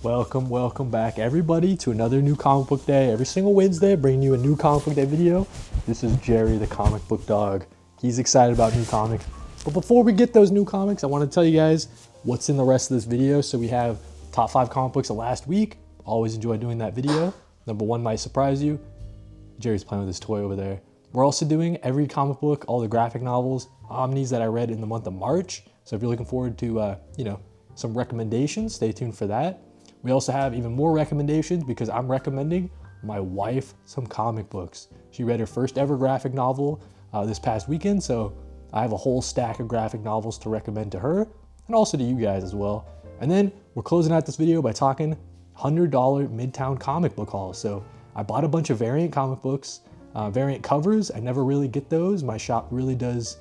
Welcome back everybody to another new comic book day. Every single Wednesday, bringing you a new comic book day video. This is Jerry, the comic book dog. He's excited about new comics. But before we get those new comics, I want to tell you guys what's in the rest of this video. So we have top 5 comic books of last week. Always enjoy doing that video. Number 1 might surprise you. Jerry's playing with his toy over there. We're also doing every comic book, all the graphic novels, omnis that I read in the month of March. So if you're looking forward to, some recommendations, stay tuned for that. We also have even more recommendations because I'm recommending my wife some comic books. She read her first ever graphic novel this past weekend, so I have a whole stack of graphic novels to recommend to her and also to you guys as well. And then we're closing out this video by talking $100 Midtown comic book haul. So I bought a bunch of variant comic books, variant covers. I never really get those. My shop really does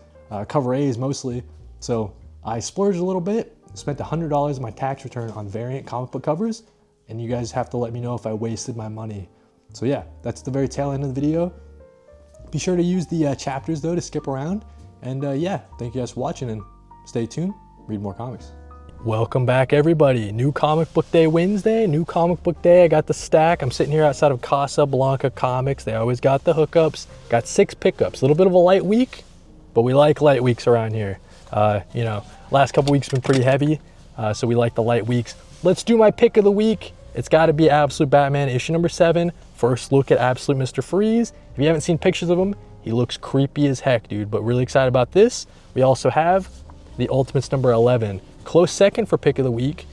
cover A's mostly. So I splurged a little bit. Spent $100 of my tax return on variant comic book covers, and you guys have to let me know if I wasted my money. So yeah, that's the very tail end of the video. Be sure to use the chapters though to skip around. And yeah, thank you guys for watching and stay tuned, read more comics. Welcome back everybody. New comic book day Wednesday, new comic book day. I got the stack. I'm sitting here outside of Casa Blanca Comics. They always got the hookups. Got 6 pickups. A little bit of a light week, but we like light weeks around here. Last couple weeks been pretty heavy, so we like the light weeks. Let's do my pick of the week. It's got to be Absolute Batman issue number 7. First look at Absolute Mr. Freeze. If you haven't seen pictures of him, he looks creepy as heck, dude, but really excited about this. We also have the Ultimates number 11. Close second for pick of the week.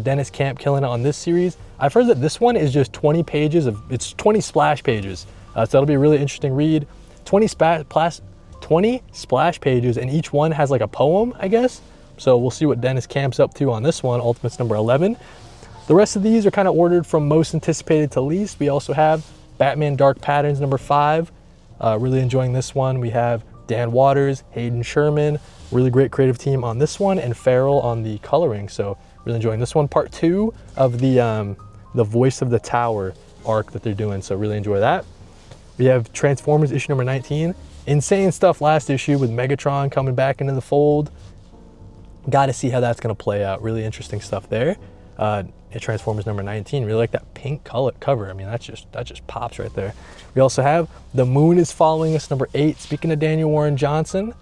Dennis Camp killing it on this series. I've heard that this one is just 20 pages it's 20 splash pages. So that'll be a really interesting read. 20 splash pages, and each one has like a poem, I guess. So we'll see what Dennis Camp's up to on this one, Ultimates number 11. The rest of these are kind of ordered from most anticipated to least. We also have Batman Dark Patterns number 5. Really enjoying this one. We have Dan Waters, Hayden Sherman, really great creative team on this one, and Farrell on the coloring. So really enjoying this one. Part 2 of the Voice of the Tower arc that they're doing. So really enjoy that. We have Transformers issue number 19. Insane stuff last issue with Megatron coming back into the fold. Got to see how that's going to play out. Really interesting stuff there. Transformers number 19. Really like that pink color cover. I mean, that just pops right there. We also have The Moon is Following Us number 8. Speaking of Daniel Warren Johnson,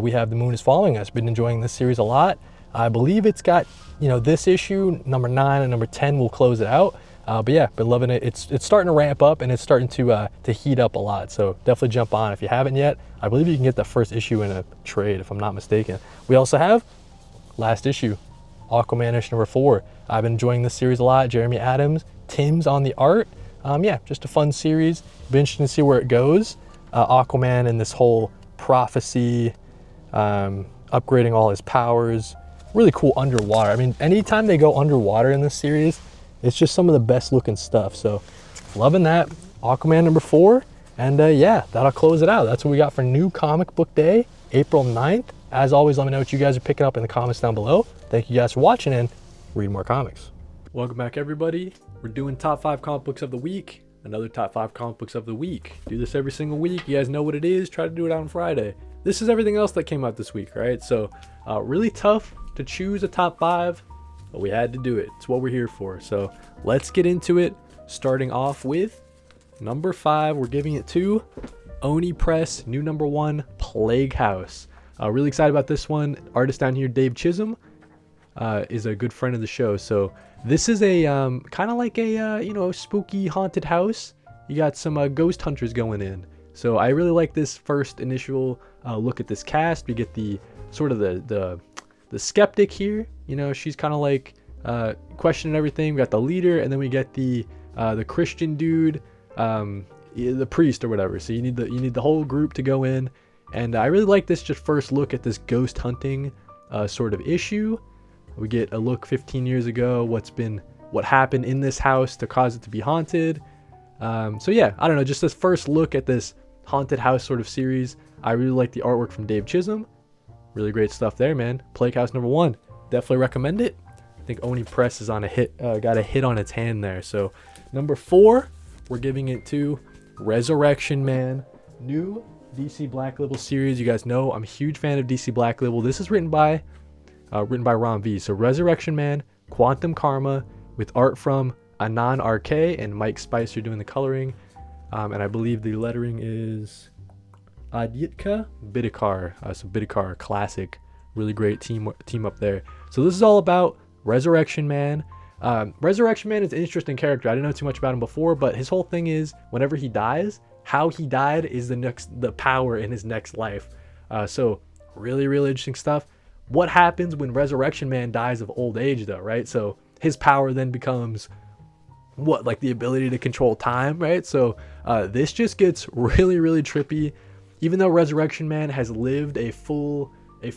we have The Moon is Following Us. Been enjoying this series a lot. I believe it's got, this issue, number 9 and number 10 will close it out. But yeah, been loving it. It's starting to ramp up and it's starting to heat up a lot. So definitely jump on if you haven't yet. I believe you can get the first issue in a trade if I'm not mistaken. We also have last issue, Aquaman issue number 4. I've been enjoying this series a lot. Jeremy Adams, Tim's on the art. Yeah, just a fun series. Be interesting to see where it goes. Aquaman and this whole prophecy, upgrading all his powers. Really cool underwater. I mean, anytime they go underwater in this series, it's just some of the best looking stuff. So loving that. Aquaman number 4. And yeah, that'll close it out. That's what we got for new comic book day, April 9th. As always, let me know what you guys are picking up in the comments down below. Thank you guys for watching and read more comics. Welcome back everybody. We're doing top 5 comic books of the week. Another top 5 comic books of the week. Do this every single week. You guys know what it is. Try to do it on Friday. This is everything else that came out this week, right? So really tough to choose a top 5. But we had to do it. It's what we're here for. So let's get into it. Starting off with number 5. We're giving it to Oni Press, new number 1, Plague House. Really excited about this one. Artist down here, Dave Chisholm, is a good friend of the show. So this is a kind of like a spooky haunted house. You got some ghost hunters going in. So I really like this first initial look at this cast. We get the sort of the skeptic here. She's kind of like questioning everything. We got the leader, and then we get the Christian dude, the priest or whatever. So you need the whole group to go in. And I really like this just first look at this ghost hunting sort of issue. We get a look 15 years ago, what happened in this house to cause it to be haunted. So yeah, I don't know, just this first look at this haunted house sort of series. I really like the artwork from Dave Chisholm. Really great stuff there, man. Plague House number 1. Definitely recommend it. I think Oni Press is on a hit, got a hit on its hand there. So number 4, we're giving it to Resurrection Man. New DC Black Label series. You guys know I'm a huge fan of DC Black Label. This is written by Ron V. So Resurrection Man, Quantum Karma, with art from Anon RK and Mike Spicer doing the coloring. And I believe the lettering is Adyitka Bidikar. So Bidikar classic, really great team up there. So this is all about Resurrection Man. Resurrection Man is an interesting character. I didn't know too much about him before, but his whole thing is whenever he dies, how he died is the power in his next life. So really, really interesting stuff. What happens when Resurrection Man dies of old age though, right? So his power then becomes what, like the ability to control time, right? So this just gets really, really trippy. Even though Resurrection Man has lived a full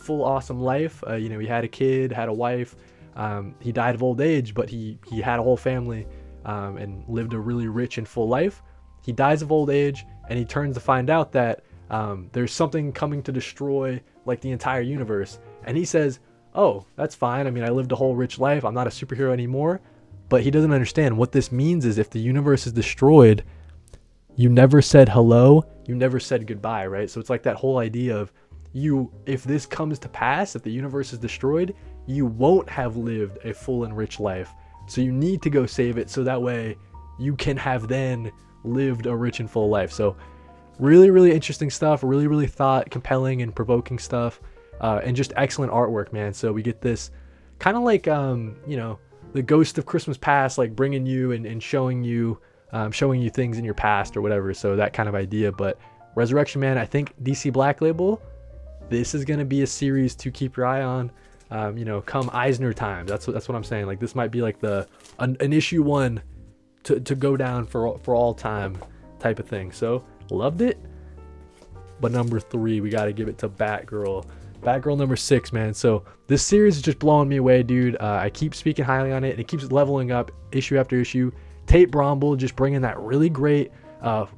awesome life, you know, he had a kid, had a wife, he died of old age, but he had a whole family, and lived a really rich and full life. He dies of old age, and he turns to find out that there's something coming to destroy like the entire universe. And he says, oh, that's fine. I mean, I lived a whole rich life. I'm not a superhero anymore. But he doesn't understand what this means is if the universe is destroyed, you never said hello, you never said goodbye, right? So it's like that whole idea of if this comes to pass, if the universe is destroyed, you won't have lived a full and rich life. So you need to go save it so that way you can have then lived a rich and full life. So really, really interesting stuff, really, really thought compelling and provoking stuff, and just excellent artwork, man. So we get this kind of like, you know, the ghost of Christmas past, like bringing you and showing you things in your past or whatever. So that kind of idea. But Resurrection Man, I think DC Black Label, this is going to be a series to keep your eye on, you know, come Eisner time. That's what I'm saying. Like this might be like an issue 1 to go down for all time type of thing. So loved it. But number 3, we got to give it to Batgirl. Batgirl number 6, man. So this series is just blowing me away, dude. I keep speaking highly on it, and it keeps leveling up issue after issue. Tate Bromble just bringing that really great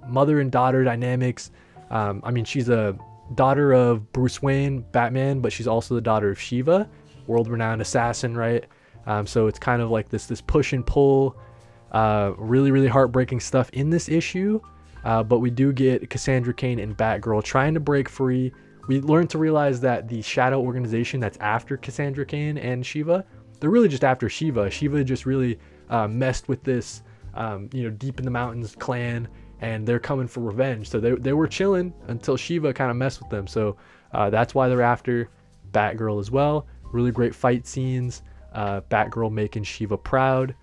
mother and daughter dynamics. I mean, she's a daughter of Bruce Wayne, Batman, but she's also the daughter of Shiva, world-renowned assassin, right? So it's kind of like this push and pull, really, really heartbreaking stuff in this issue. But we do get Cassandra Cain and Batgirl trying to break free. We learn to realize that the shadow organization that's after Cassandra Cain and Shiva, they're really just after Shiva. Shiva just really messed with this, you know, deep in the mountains clan, and they're coming for revenge. So they were chilling until Shiva kind of messed with them. So that's why they're after Batgirl as well. Really great fight scenes. Batgirl making Shiva proud,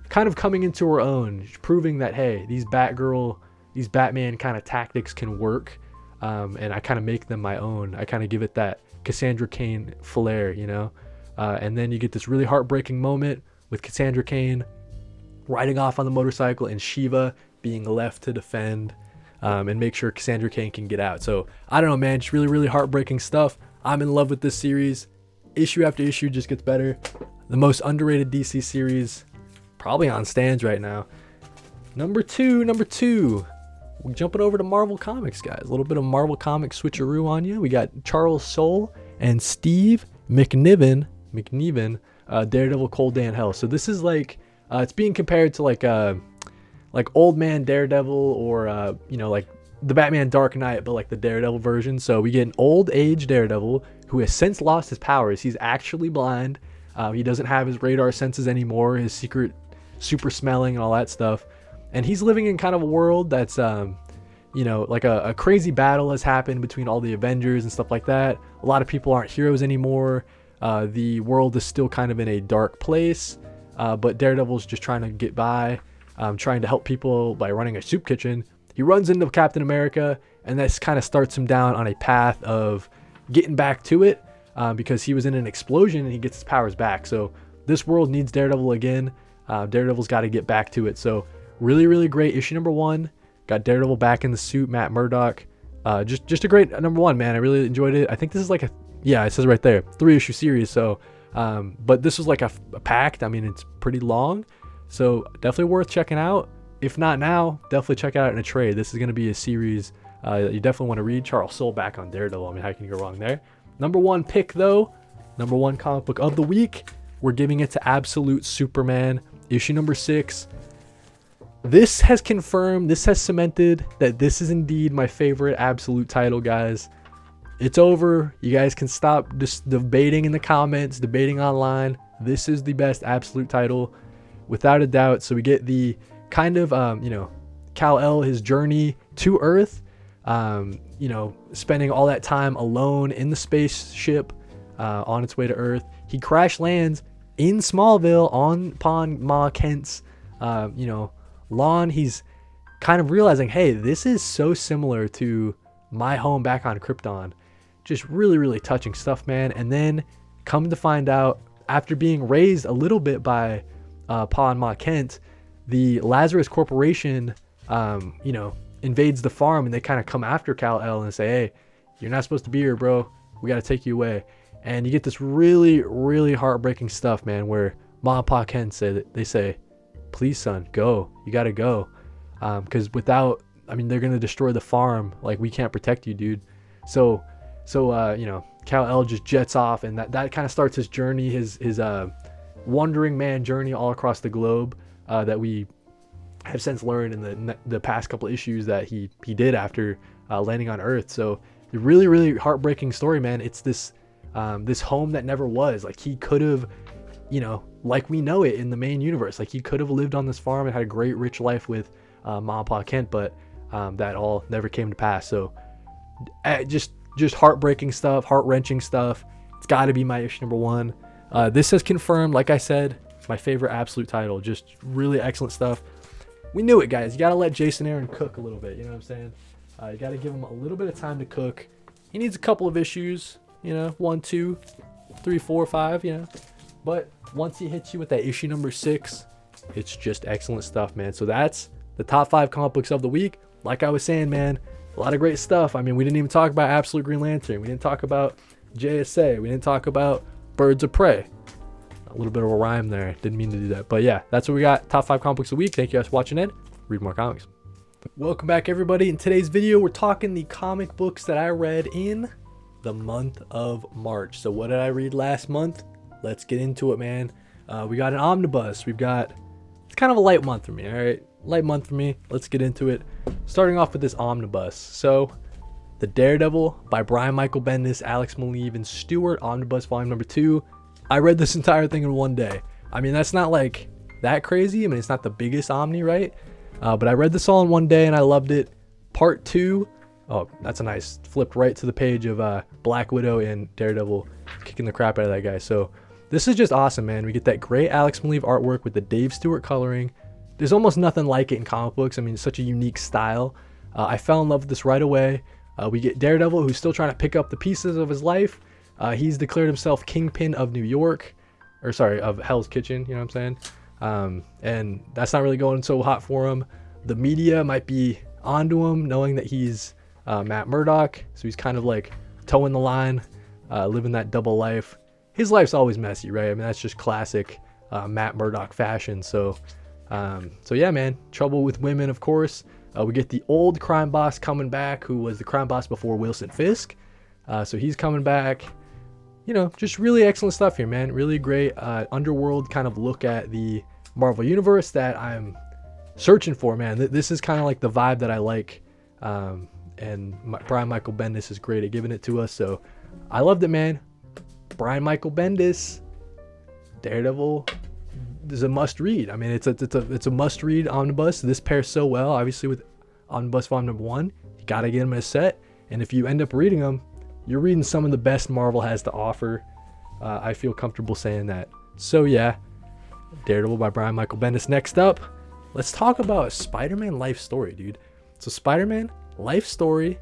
kind of coming into her own, proving that, hey, these Batman kind of tactics can work. And I kind of make them my own. I kind of give it that Cassandra Cain flair, you know? And then you get this really heartbreaking moment with Cassandra Cain riding off on the motorcycle and Shiva being left to defend and make sure Cassandra Cain can get out. So I don't know, man, just really, really heartbreaking stuff. I'm in love with this series. Issue after issue just gets better. The most underrated DC series, probably on stands right now. Number two. We're jumping over to Marvel Comics, guys. A little bit of Marvel Comics switcheroo on you. We got Charles Soule and Steve McNiven, Daredevil Cold Day in Hell. So this is like, it's being compared to like Old Man Daredevil or, you know, like the Batman Dark Knight, but like the Daredevil version. So we get an old age Daredevil who has since lost his powers. He's actually blind. He doesn't have his radar senses anymore, his secret super smelling and all that stuff. And he's living in kind of a world that's, you know, like a crazy battle has happened between all the Avengers and stuff like that. A lot of people aren't heroes anymore. The world is still kind of in a dark place. But Daredevil's just trying to get by, trying to help people by running a soup kitchen. He runs into Captain America, and this kind of starts him down on a path of getting back to it, because he was in an explosion and he gets his powers back. So this world needs Daredevil again. Daredevil's got to get back to it. So really, really great issue number 1. Got Daredevil back in the suit, Matt Murdock. Just a great number 1, man. I really enjoyed it. I think this is like it says right there, 3-issue series. So, but this was like a packed. I mean, it's pretty long, so definitely worth checking out. If not now, definitely check it out in a trade. This is going to be a series that you definitely want to read. Charles Soule back on Daredevil. I mean, how can you go wrong there? Number 1 pick though, number 1 comic book of the week. We're giving it to Absolute Superman, issue number 6. This has confirmed, this has cemented that this is indeed my favorite Absolute title, guys. It's over. You guys can stop just debating in the comments, debating online. This is the best Absolute title. without a doubt. So we get the kind of, Kal-El, his journey to Earth, spending all that time alone in the spaceship on its way to Earth. He crash lands in Smallville upon Ma Kent's, lawn. He's kind of realizing, hey, this is so similar to my home back on Krypton. Just really, really touching stuff, man. And then come to find out, after being raised a little bit by Pa and Ma Kent, the Lazarus Corporation, invades the farm, and they kind of come after Kal-El and say, hey, you're not supposed to be here, bro. We got to take you away. And you get this really, really heartbreaking stuff, man, where Ma and Pa Kent say, please, son, go. You got to go. Because they're going to destroy the farm. Like, we can't protect you, dude. So Kal-El just jets off, and that kind of starts his journey, his wandering man journey all across the globe, that we have since learned in the past couple issues that he did after landing on Earth. So a really, really heartbreaking story, man. It's this home that never was. Like, he could have, like we know it in the main universe, like he could have lived on this farm and had a great rich life with Ma and Pa Kent, but that all never came to pass. So just heartbreaking stuff, heart-wrenching stuff. It's got to be my issue number 1. This has confirmed, like I said, my favorite Absolute title. Just really excellent stuff. We knew it, guys. You got to let Jason Aaron cook a little bit. You know what I'm saying? You got to give him a little bit of time to cook. He needs a couple of issues, 1, 2, 3, 4, 5, But once he hits you with that issue number 6, it's just excellent stuff, man. So that's the top 5 comic books of the week. Like I was saying, man, a lot of great stuff. I mean, we didn't even talk about Absolute Green Lantern. We didn't talk about JSA. We didn't talk about Birds of Prey. A little bit of a rhyme there. Didn't mean to do that. But yeah, that's what we got. Top 5 comic books of the week. Thank you guys for watching, Ed. Read more comics. Welcome back, everybody. In today's video, we're talking the comic books that I read in the month of March. So what did I read last month? Let's get into it, man. We got an omnibus. It's kind of a light month for me, all right? Light month for me. Let's get into it. Starting off with this omnibus. So, The Daredevil by Brian Michael Bendis, Alex Maleev, and Stewart, omnibus volume number 2. I read this entire thing in one day. I mean, that's not like that crazy. I mean, it's not the biggest omni, right? But I read this all in one day and I loved it. Part 2. Oh, that's a nice flipped right to the page of Black Widow and Daredevil kicking the crap out of that guy. So this is just awesome, man. We get that great Alex Maleev artwork with the Dave Stewart coloring. There's almost nothing like it in comic books. I mean, it's such a unique style. I fell in love with this right away. We get Daredevil, who's still trying to pick up the pieces of his life. He's declared himself Kingpin of New York, of Hell's Kitchen, you know what I'm saying? And that's not really going so hot for him. The media might be onto him, knowing that he's Matt Murdock. So he's kind of like towing the line, living that double life. His life's always messy, right? I mean, that's just classic Matt Murdock fashion. So yeah, man, trouble with women, of course. We get the old crime boss coming back, who was the crime boss before Wilson Fisk. So he's coming back. Just really excellent stuff here, man. Really great underworld kind of look at the Marvel Universe that I'm searching for, man. This is kind of like the vibe that I like. And Brian Michael Bendis is great at giving it to us. So I loved it, man. Brian Michael Bendis, Daredevil is a must read. I mean, it's a must read omnibus. This pairs so well, obviously, with omnibus volume number 1. You got to get them in a set. And if you end up reading them, you're reading some of the best Marvel has to offer. I feel comfortable saying that. So yeah, Daredevil by Brian Michael Bendis. Next up, let's talk about Spider-Man life story, dude. So Spider-Man life story,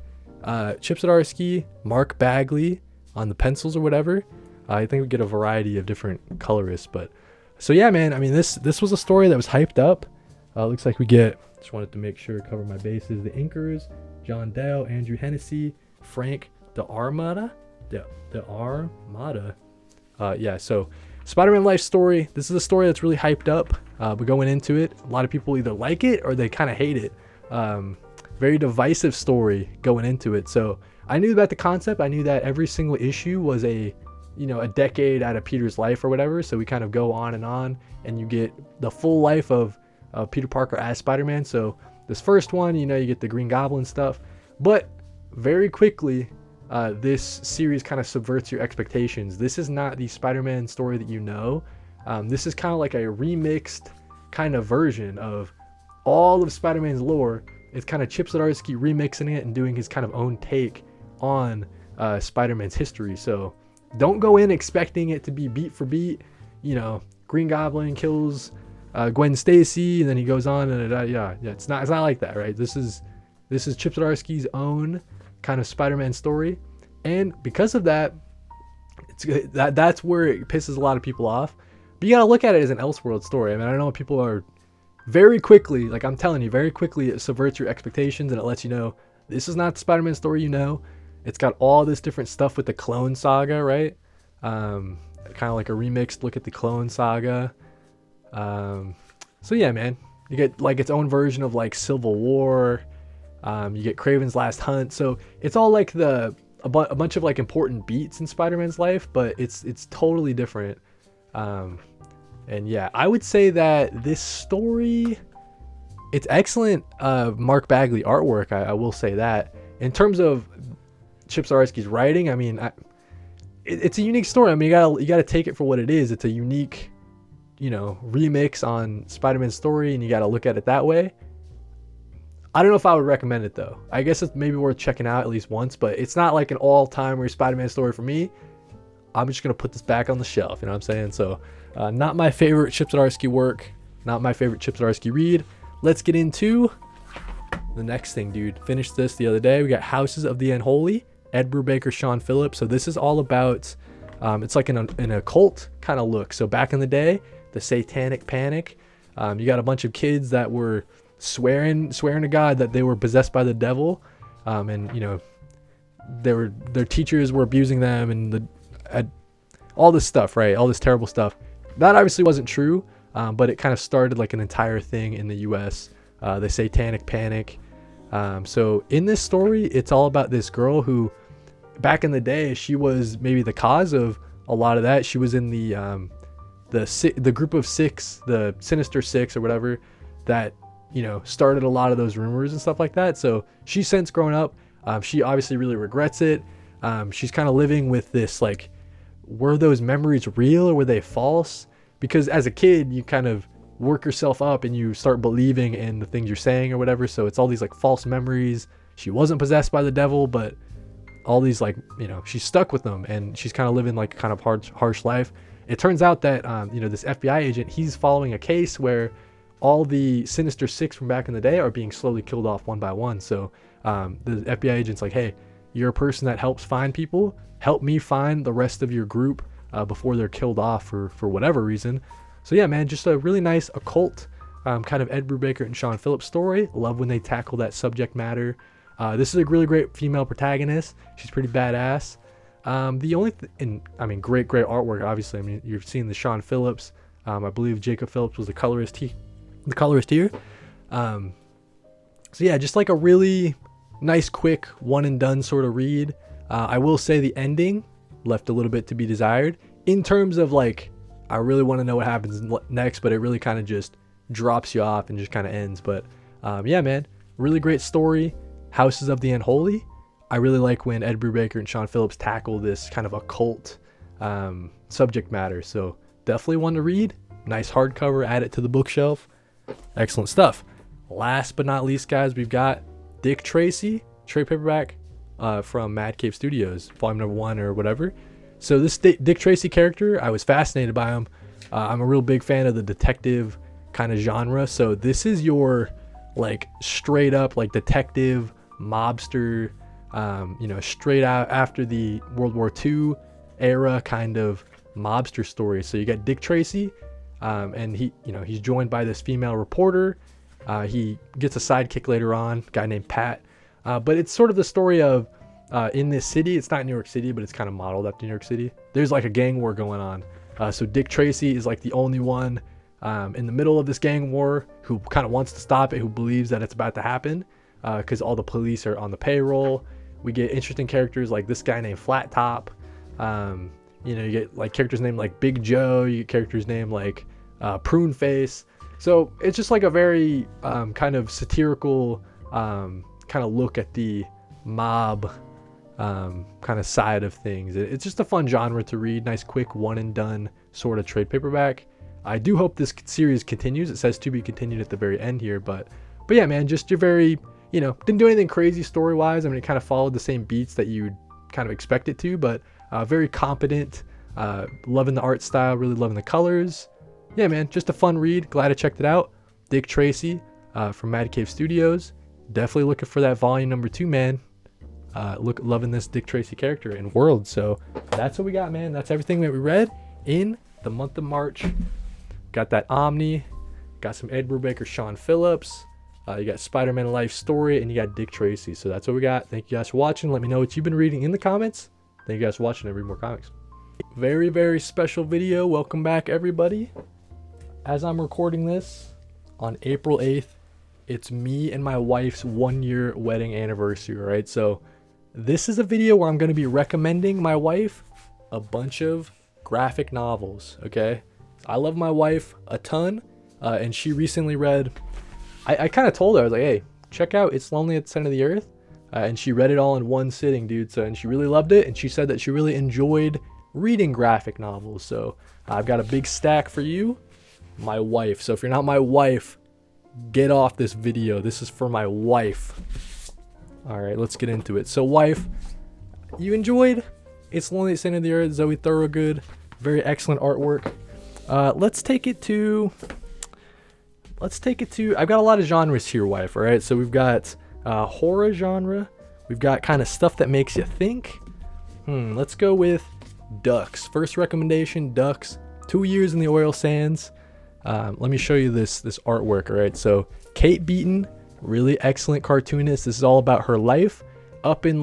Chip Zdarsky, Mark Bagley on the pencils or whatever. I think we get a variety of different colorists, but so yeah, man. I mean, this was a story that was hyped up. Looks like we get. Just wanted to make sure cover my bases. The inkers, John Dale, Andrew Hennessy, Frank the Armada. Yeah, so Spider-Man life story. This is a story that's really hyped up. But going into it, a lot of people either like it or they kind of hate it. Very divisive story going into it. So I knew about the concept. I knew that every single issue was a decade out of Peter's life or whatever. So we kind of go on, and you get the full life of Peter Parker as Spider-Man. So this first one, you get the Green Goblin stuff, but very quickly, this series kind of subverts your expectations. This is not the Spider-Man story that you know. This is kind of like a remixed kind of version of all of Spider-Man's lore. It's kind of Chip Zdarsky remixing it and doing his kind of own take on Spider-Man's history. So don't go in expecting it to be beat for beat. You know, Green Goblin kills Gwen Stacy, and then he goes on and it's not like that, right? This is Chip Zdarsky's own kind of Spider-Man story, and because of that, that's where it pisses a lot of people off. But you gotta look at it as an Elseworld story. I mean, I know people are very quickly, like I'm telling you, very quickly it subverts your expectations and it lets you know this is not the Spider-Man story you know. It's got all this different stuff with the Clone Saga, right? Kind of like a remixed look at the Clone Saga. So yeah, man, you get like its own version of like Civil War. You get Kraven's Last Hunt. So it's all like a bunch of like important beats in Spider-Man's life, but it's totally different. And yeah, I would say that this story, it's excellent Mark Bagley artwork. I will say that. In terms of Chip Zdarsky's writing, I mean, it's a unique story. I mean, you gotta take it for what it is. It's a unique, remix on Spider-Man's story, and you gotta look at it that way. I don't know if I would recommend it though. I guess it's maybe worth checking out at least once, but it's not like an all-timer Spider-Man story for me. I'm just gonna put this back on the shelf, you know what I'm saying? So, not my favorite Chip Zdarsky work, not my favorite Chip Zdarsky read. Let's get into the next thing, dude. Finished this the other day. We got Houses of the Unholy, Ed Brubaker, Sean Phillips. So this is all about, it's like an occult kind of look. So back in the day, the Satanic Panic, you got a bunch of kids that were swearing to God that they were possessed by the devil, and their teachers were abusing them, and all this stuff, right? All this terrible stuff. That obviously wasn't true, but it kind of started like an entire thing in the U.S. The Satanic Panic. So in this story, it's all about this girl who, back in the day, she was maybe the cause of a lot of that. She was in the group of six, the Sinister Six or whatever, that started a lot of those rumors and stuff like that. So she's since grown up. She obviously really regrets it. She's kind of living with this, like, were those memories real or were they false? Because as a kid, you kind of work yourself up and you start believing in the things you're saying or whatever. So it's all these like false memories. She wasn't possessed by the devil, but all these like, she's stuck with them, and she's kind of living like a kind of harsh life. It turns out that, this FBI agent, he's following a case where all the Sinister Six from back in the day are being slowly killed off one by one. So the FBI agent's like, hey, you're a person that helps find people. Help me find the rest of your group before they're killed off for whatever reason. So yeah, man, just a really nice occult kind of Ed Brubaker and Sean Phillips story. Love when they tackle that subject matter. This is a really great female protagonist. She's pretty badass. The only great artwork, obviously. I mean, you've seen the Sean Phillips. I believe Jacob Phillips was the colorist here. So yeah, just like a really nice, quick, one and done sort of read. I will say the ending left a little bit to be desired in terms of like, I really want to know what happens next, but it really kind of just drops you off and just kind of ends. But yeah, man, really great story. Houses of the Unholy. I really like when Ed Brubaker and Sean Phillips tackle this kind of occult subject matter. So definitely one to read. Nice hardcover, add it to the bookshelf. Excellent stuff. Last but not least, guys, we've got Dick Tracy, trade paperback from Mad Cave Studios, volume number 1 or whatever. So this Dick Tracy character, I was fascinated by him. I'm a real big fan of the detective kind of genre. So this is your like straight up like detective mobster, straight out after the World War II era kind of mobster story. So you got Dick Tracy, and he's joined by this female reporter. He gets a sidekick later on, a guy named Pat. But it's sort of the story of in this city. It's not New York City, but it's kind of modeled after New York City. There's like a gang war going on. So Dick Tracy is like the only one in the middle of this gang war who kind of wants to stop it, who believes that it's about to happen because all the police are on the payroll. We get interesting characters like this guy named Flat Top. You get like characters named like Big Joe. You get characters named like Prune Face. So it's just like a very kind of satirical kind of look at the mob kind of side of things. It's just a fun genre to read. Nice, quick, one and done sort of trade paperback. I do hope this series continues. It says to be continued at the very end here, but yeah, man, just you're very, didn't do anything crazy story wise. I mean, it kind of followed the same beats that you kind of expect it to, but very competent. Loving the art style, really loving the colors. Yeah, man, just a fun read. Glad I checked it out. Dick Tracy from Mad Cave Studios. Definitely looking for that volume number 2, man. Loving this Dick Tracy character and world. So that's what we got, man. That's everything that we read in the month of March. Got that Omni, got some Ed Brubaker, Sean Phillips. You got Spider-Man Life Story, and you got Dick Tracy. So that's what we got. Thank you guys for watching. Let me know what you've been reading in the comments. Thank you guys for watching. I read more comics. Very, very special video. Welcome back, everybody. As I'm recording this on April 8th, it's me and my wife's 1-year wedding anniversary, right? So this is a video where I'm going to be recommending my wife a bunch of graphic novels, okay? I love my wife a ton, and she recently read, I kind of told her, I was like, hey, check out It's Lonely at the Center of the Earth, and she read it all in one sitting, dude. So, and she really loved it, and she said that she really enjoyed reading graphic novels. So I've got a big stack for you, my wife. So if you're not my wife, get off this video. This is for my wife. All right, let's get into it. So wife, you enjoyed It's Lonely at the Center of the Earth, Zoe Thorogood, very excellent artwork. Let's take it to, I've got a lot of genres here, wife. All right, so we've got horror genre. We've got kind of stuff that makes you think. Let's go with Ducks. First recommendation, Ducks. 2 years in the oil sands. Let me show you this artwork. All right, so Kate Beaton, really excellent cartoonist. This is all about her life up in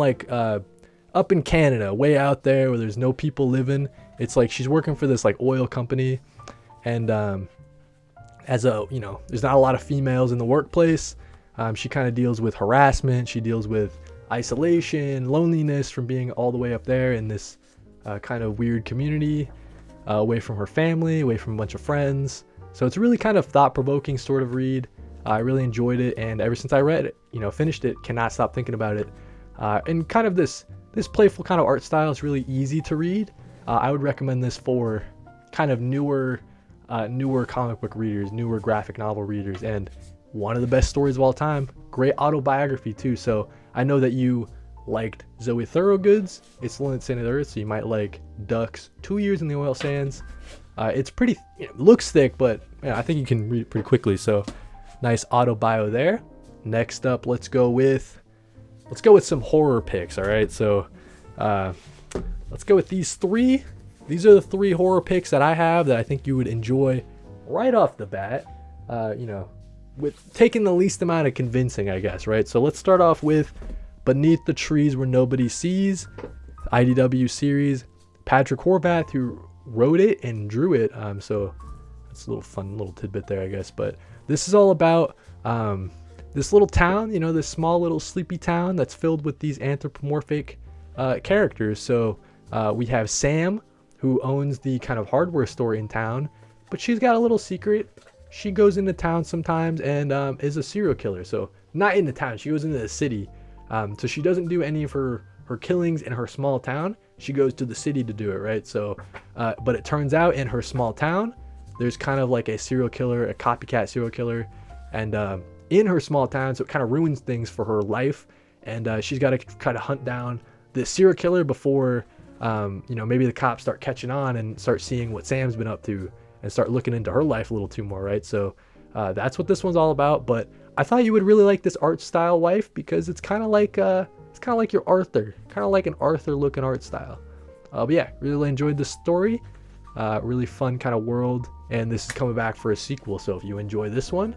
Canada, way out there where there's no people living. It's like she's working for this like oil company, and there's not a lot of females in the workplace. She kind of deals with harassment. She deals with isolation, loneliness from being all the way up there in this kind of weird community, away from her family, away from a bunch of friends. So it's really kind of thought-provoking sort of read. I really enjoyed it, and ever since I read it, finished it, cannot stop thinking about it. And kind of this playful kind of art style is really easy to read. I would recommend this for kind of newer comic book readers, newer graphic novel readers, and one of the best stories of all time. Great autobiography too. So I know that you liked Zoe Thorogood's It's Lonely at the Center of the Earth, so you might like Ducks, 2 years in the oil sands. It's pretty, looks thick, but I think you can read it pretty quickly. So nice auto bio there. Next up, let's go with some horror picks. All right, so let's go with these 3. These are the 3 horror picks that I have that I think you would enjoy right off the bat. With taking the least amount of convincing, I guess, right? So let's start off with Beneath the Trees Where Nobody Sees, IDW series. Patrick Horvath, who wrote it and drew it. So that's a little fun little tidbit there, I guess. But this is all about this little town, this small little sleepy town that's filled with these anthropomorphic characters. So we have Sam, who owns the kind of hardware store in town, but she's got a little secret. She goes into town sometimes and is a serial killer. So not in the town, she goes into the city. So she doesn't do any of her killings in her small town. She goes to the city to do it, right? So, but it turns out in her small town, there's kind of like a serial killer, a copycat serial killer, and in her small town, so it kind of ruins things for her life. And she's got to kind of hunt down this serial killer before, maybe the cops start catching on and start seeing what Sam's been up to and start looking into her life a little too more, right? So that's what this one's all about. But I thought you would really like this art style, wife, because it's kind of like your Arthur, kind of like an Arthur looking art style. But yeah, really enjoyed the story. Really fun kind of world, and this is coming back for a sequel. So if you enjoy this one,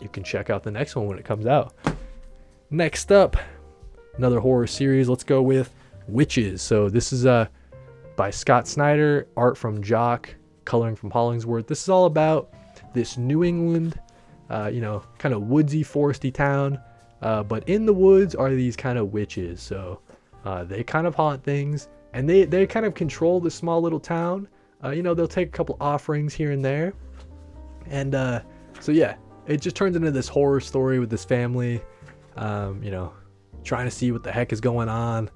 you can check out the next one when it comes out. Next up, another horror series. Let's go with Witches. So this is by Scott Snyder, art from Jock, coloring from Hollingsworth. This is all about this New England, kind of woodsy, foresty town. But in the woods are these kind of witches. So they kind of haunt things, and they kind of control this small little town. They'll take a couple offerings here and there. And so yeah, it just turns into this horror story with this family, trying to see what the heck is going on.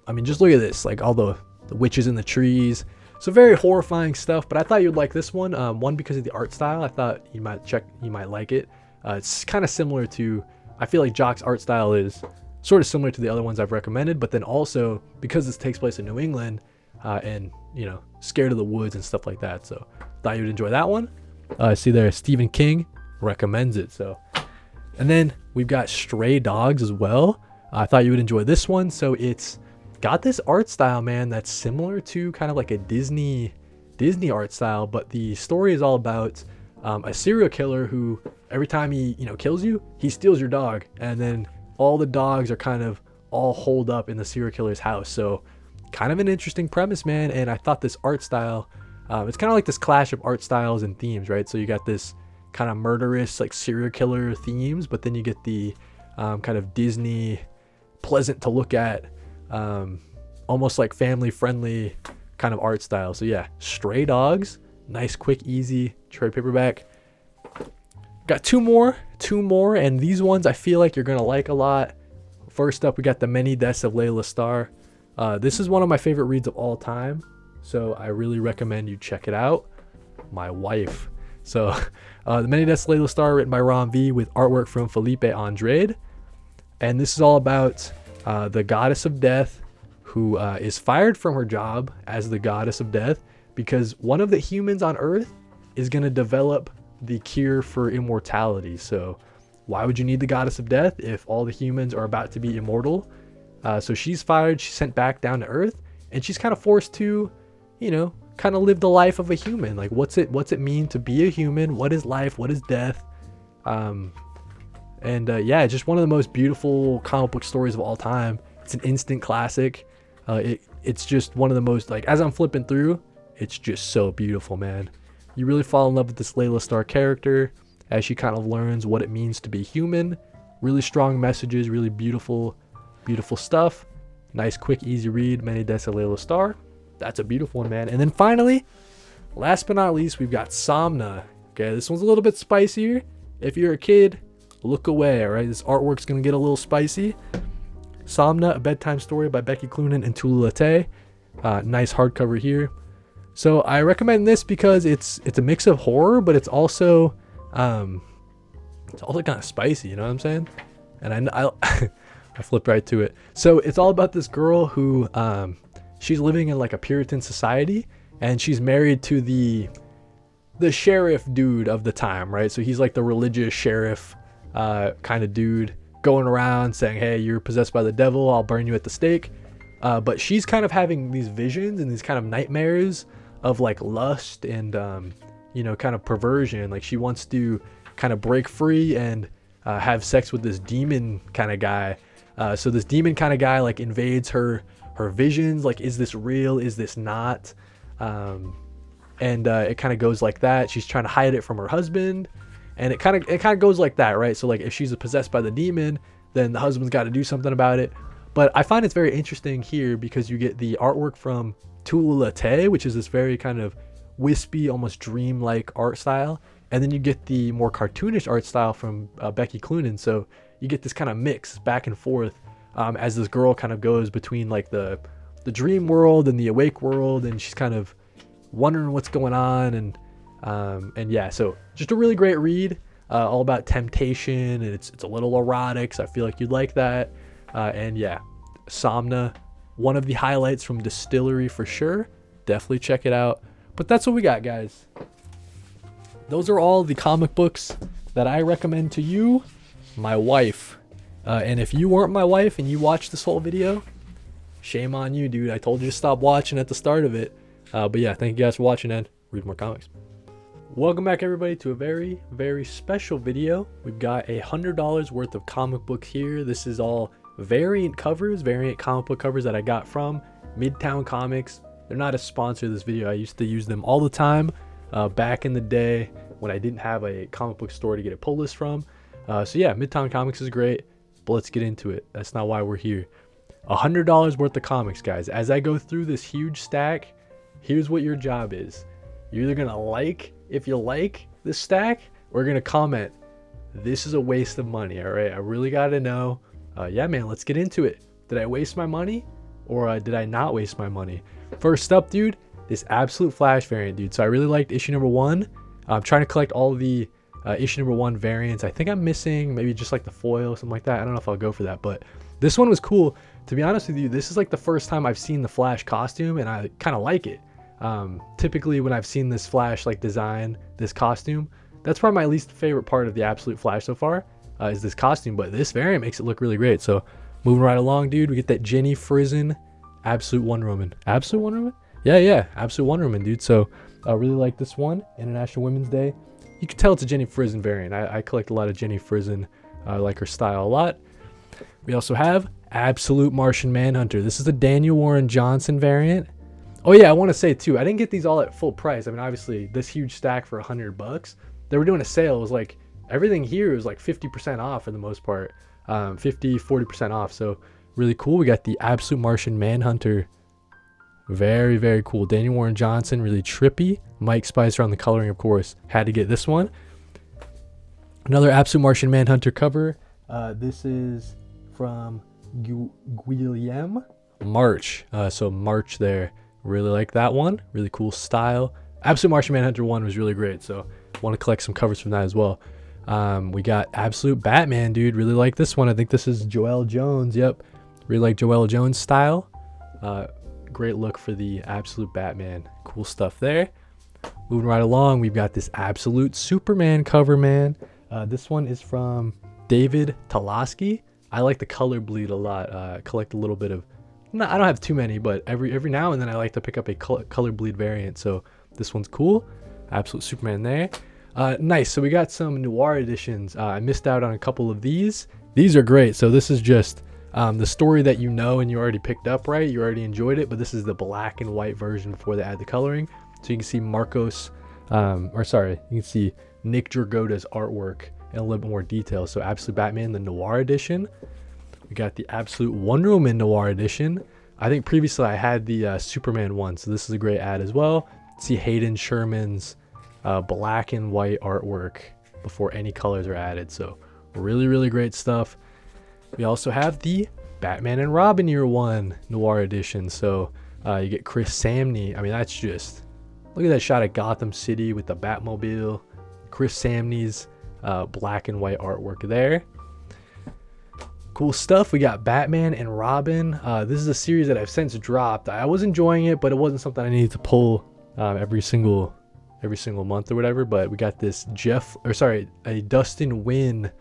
I mean, just look at this, like all the witches in the trees. So very horrifying stuff, but I thought you'd like this one. One, because of the art style. I thought you might like it. It's kind of similar to, I feel like Jock's art style is sort of similar to the other ones I've recommended, but then also because this takes place in New England, and you know, scared of the woods and stuff like that. So thought you'd enjoy that one. See there, Stephen King recommends it. So, and then we've got Stray Dogs as well. I thought you would enjoy this one. So it's got this art style, man, that's similar to kind of like a Disney art style, but the story is all about a serial killer who every time he kills you, he steals your dog, and then all the dogs are kind of all holed up in the serial killer's house. So kind of an interesting premise, man. And I thought this art style, it's kind of like this clash of art styles and themes, right? So you got this kind of murderous like serial killer themes, but then you get the kind of Disney, pleasant to look at, almost like family friendly kind of art style. So yeah, Stray Dogs, nice, quick, easy trade paperback. Got two more, and these ones I feel like you're gonna like a lot. First up, we got The Many Deaths of Layla Starr. This is one of my favorite reads of all time, so I really recommend you check it out. My wife. So The Many Deaths of Layla Starr, written by Ron V with artwork from Felipe Andrade, and this is all about the goddess of death, who is fired from her job as the goddess of death because one of the humans on Earth is going to develop the cure for immortality. So why would you need the goddess of death if all the humans are about to be immortal? So she's fired, she's sent back down to Earth, and she's kind of forced to, kind of live the life of a human. Like what's it mean to be a human? What is life? What is death? Yeah, just one of the most beautiful comic book stories of all time. It's an instant classic. It's just one of the most, like, as I'm flipping through, it's just so beautiful, man. You really fall in love with this Layla Starr character as she kind of learns what it means to be human. Really strong messages, really beautiful stuff. Nice, quick, easy read. Many Deaths of Layla Starr. That's a beautiful one, man. And then finally, last but not least, we've got Somna. Okay, this one's a little bit spicier. If you're a kid, look away, all right? This artwork's going to get a little spicy. Somna, a bedtime story by Becky Cloonan and Tula Late. Nice hardcover here. So I recommend this because it's a mix of horror, but it's also kind of spicy, you know what I'm saying? And I I flipped right to it. So it's all about this girl who she's living in like a Puritan society, and she's married to the sheriff dude of the time, right? So he's like the religious sheriff kind of dude, going around saying, hey, you're possessed by the devil, I'll burn you at the stake. But she's kind of having these visions and these kind of nightmares of like lust and kind of perversion. Like she wants to kind of break free and have sex with this demon kind of guy. So this demon kind of guy like invades her visions. Like, is this real? Is this not? It kind of goes like that. She's trying to hide it from her husband, and it kind of goes like that, right? So like if she's possessed by the demon, then the husband's got to do something about it. But I find it's very interesting here because you get the artwork from Tula Late, which is this very kind of wispy, almost dream-like art style, and then you get the more cartoonish art style from Becky Cloonan. So you get this kind of mix back and forth as this girl kind of goes between like the dream world and the awake world, and she's kind of wondering what's going on. And yeah, so just a really great read, all about temptation, and it's a little erotic, so I feel like you'd like that. And yeah, Somna, one of the highlights from Distillery for sure. Definitely check it out. But that's what we got, guys. Those are all the comic books that I recommend to you, my wife. And if you weren't my wife and you watched this whole video, shame on you, dude. I told you to stop watching at the start of it. But yeah, thank you guys for watching, and read more comics. Welcome back, everybody, to a very, very special video. We've got $100 worth of comic books here. This is all variant comic book covers that I got from Midtown Comics. They're not a sponsor of this video. I used to use them all the time back in the day when I didn't have a comic book store to get a pull list from. So yeah, Midtown Comics is great, but let's get into it. That's not why we're here. $100 worth of comics, guys. As I go through this huge stack, here's what your job is. You're either gonna like, if you like this stack, or you're gonna comment, this is a waste of money. All right, I really gotta know. Yeah, man, let's get into it. Did I waste my money, or did I not waste my money? First up, dude, this Absolute Flash variant, dude. So I really liked issue number 1. I'm trying to collect all the issue number 1 variants. I think I'm missing maybe just like the foil or something like that. I don't know if I'll go for that, but this one was cool. To be honest with you, this is like the first time I've seen the Flash costume, and I kind of like it. Typically when I've seen this Flash like design, this costume, that's probably my least favorite part of the Absolute Flash so far, is this costume, but this variant makes it look really great. So moving right along, dude, we get that Jenny Frizen Absolute Wonder Woman. Absolute Wonder Woman? Yeah, Absolute Wonder Woman, dude. So I really like this one. International Women's Day. You can tell it's a Jenny Frizen variant. I collect a lot of Jenny Frizen. I like her style a lot. We also have Absolute Martian Manhunter. This is the Daniel Warren Johnson variant. Oh yeah, I want to say too, I didn't get these all at full price. I mean, obviously this huge stack for $100. They were doing a sale. It was like everything here was like 50% off for the most part. 40% off. So really cool. We got the Absolute Martian Manhunter. Very, very cool. Daniel Warren Johnson, really trippy. Mike Spicer on the coloring, of course. Had to get this one. Another Absolute Martian Manhunter cover. This is from Guillaume March. So March there. Really like that one. Really cool style. Absolute Martian Manhunter 1 was really great. So want to collect some covers from that as well. We got Absolute Batman, dude. Really like this one. I think this is Joelle Jones. Yep. Really like Joelle Jones style. Great look for the Absolute Batman. Cool stuff there. Moving right along, we've got this Absolute Superman cover, man. This one is from David Talaski. I like the color bleed a lot. Collect a little bit of, no, I don't have too many, but every now and then I like to pick up a color bleed variant. So this one's cool. Absolute Superman there. Nice. So we got some noir editions. I missed out on a couple of these. These are great. So this is just the story that you know and you already picked up, right? You already enjoyed it, but this is the black and white version before they add the coloring. So you can see you can see Nick Dragotta's artwork in a little bit more detail. So Absolute Batman, the Noir edition. We got the Absolute Wonder Woman Noir edition. I think previously I had the Superman one, so this is a great ad as well. See Hayden Sherman's black and white artwork before any colors are added. So really, really great stuff. We also have the Batman and Robin Year 1 Noir edition. So you get Chris Samney. I mean, that's just, look at that shot of Gotham City with the Batmobile. Chris Samney's black and white artwork there. Cool stuff. We got Batman and Robin. This is a series that I've since dropped. I was enjoying it, but it wasn't something I needed to pull every single month or whatever. But we got this a Dustin Nguyen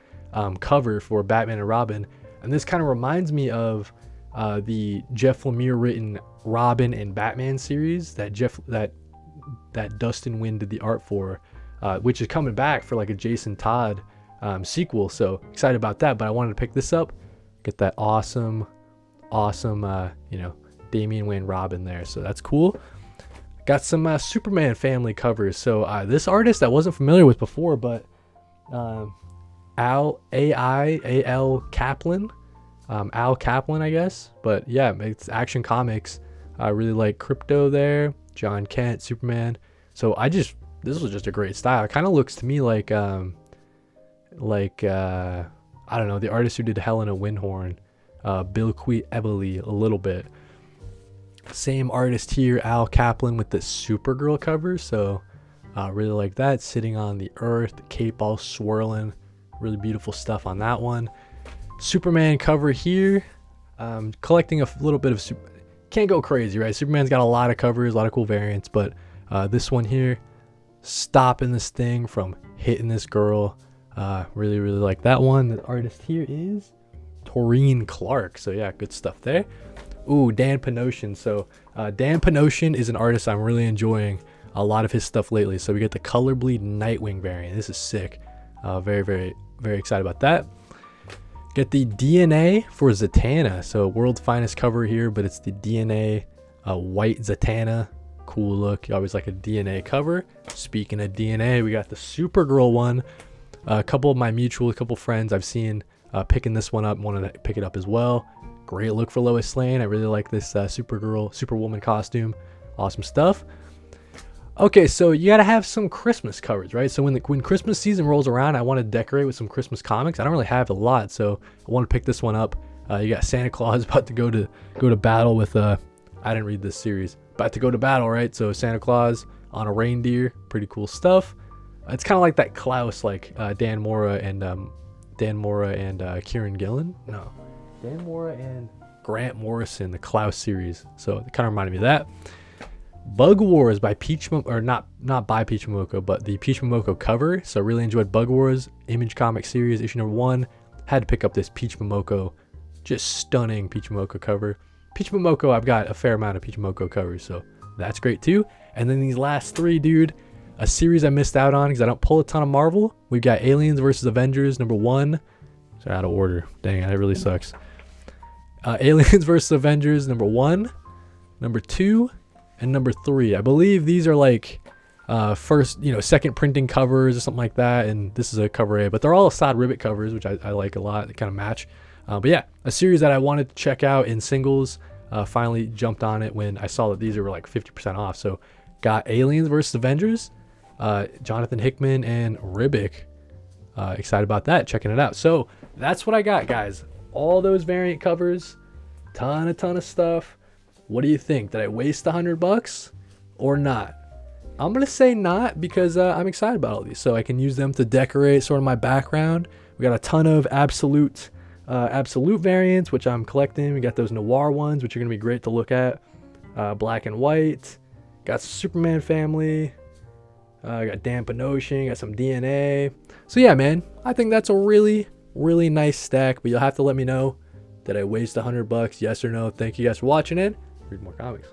cover for Batman and Robin. And this kind of reminds me of the Jeff Lemire written Robin and Batman series that Dustin Nguyen did the art for, which is coming back for like a Jason Todd sequel. So excited about that. But I wanted to pick this up, get that awesome Damian Wayne Robin there. So that's cool. Got some Superman family covers. So this artist I wasn't familiar with before, but Al Kaplan, Al Kaplan, I guess. But yeah, it's Action Comics. I really like Crypto there, John Kent, Superman. So this was just a great style. It kind of looks to me like I don't know, the artist who did Helena Winhorn, Bill Evely a little bit. Same artist here, Al Kaplan, with the Supergirl cover. So really like that, sitting on the earth, the cape all swirling. Really beautiful stuff on that one. Superman cover here. Collecting a little bit of can't go crazy, right? Superman's got a lot of covers, a lot of cool variants, but this one here, stopping this thing from hitting this girl. Really, really like that one. The artist here is Taurine Clark. So yeah, good stuff there. Ooh, Dan Panosian. So Dan Panosian is an artist I'm really enjoying a lot of his stuff lately. So we get the Color Bleed Nightwing variant. This is sick. Very, very, very excited about that. Get the DNA for Zatanna. So world's finest cover here, but it's the DNA white Zatanna. Cool look. You always like a DNA cover. Speaking of DNA, we got the Supergirl one. A couple of my couple friends I've seen picking this one up, wanted to pick it up as well. Great look for Lois Lane. I really like this Superwoman costume. Awesome stuff. Okay, so you gotta have some Christmas covers, right? So when Christmas season rolls around, I want to decorate with some Christmas comics. I don't really have a lot, so I want to pick this one up. You got Santa Claus about to go to battle with I didn't read this series. about to go to battle, right? So Santa Claus on a reindeer, pretty cool stuff. It's kind of like that Klaus, like Dan Mora and Kieran Gillen. No, Dan Mora and Grant Morrison, the Klaus series. So it kind of reminded me of that. Bug Wars by Peach, or not by Peach Momoko, but the Peach Momoko cover. So I really enjoyed Bug Wars, Image Comic Series, issue number 1. Had to pick up this Peach Momoko, just stunning Peach Momoko cover. Peach Momoko, I've got a fair amount of Peach Momoko covers, so that's great too. And then these last 3, dude, a series I missed out on because I don't pull a ton of Marvel. We've got Aliens vs. Avengers number 1. Sorry, out of order. Dang, that really sucks. Aliens vs. Avengers number 1, number 2, and number 3. I believe these are like first, second printing covers or something like that, and this is a cover A, but they're all Assad Ribbit covers, which I like a lot. They kind of match. But yeah, a series that I wanted to check out in singles. Finally jumped on it when I saw that these were like 50% off. So got Aliens vs. Avengers, Jonathan Hickman and Ribic. Excited about that, checking it out. So that's what I got, guys. All those variant covers, ton of stuff. What do you think? Did I waste $100 or not? I'm gonna say not, because I'm excited about all these, so I can use them to decorate sort of my background. We got a ton of absolute variants, which I'm collecting. We got those noir ones, which are gonna be great to look at. Black and white. Got Superman family. Got Dan Panosian. Got some DNA. So yeah, man, I think that's a really nice stack. But you'll have to let me know, did I waste $100? Yes or no? Thank you guys for watching it. Read more comics.